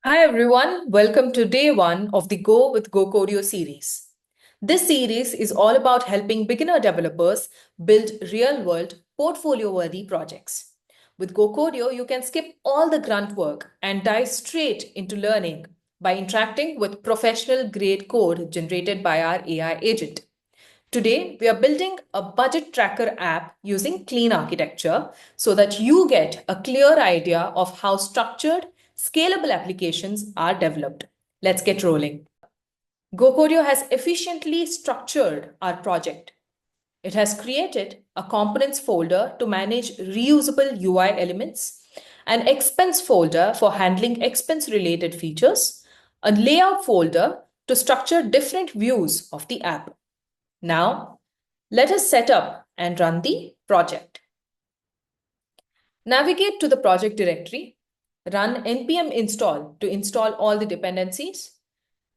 Hi everyone, welcome to day one of the Go with GoCodeo series. This series is all about helping beginner developers build real-world portfolio-worthy projects. With GoCodeo, you can skip all the grunt work and dive straight into learning by interacting with professional-grade code generated by our AI agent. Today, we are building a budget tracker app using clean architecture so that you get a clear idea of how structured, scalable applications are developed. Let's get rolling. GoCodeo has efficiently structured our project. It has created a components folder to manage reusable UI elements, an expense folder for handling expense related features, a layout folder to structure different views of the app. Now, let us set up and run the project. Navigate to the project directory, run npm install to install all the dependencies,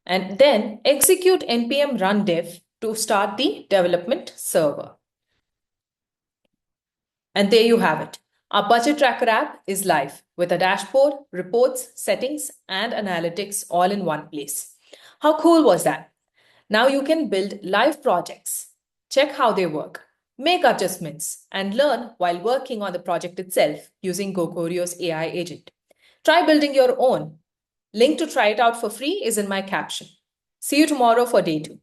and then execute npm run dev to start the development server. And there you have it. Our budget tracker app is live with a dashboard, reports, settings, and analytics all in one place. How cool was that? Now you can build live projects, check how they work, make adjustments, and learn while working on the project itself using GoCodeo's AI agent. Try building your own. Link to try it out for free is in my caption. See you tomorrow for day two.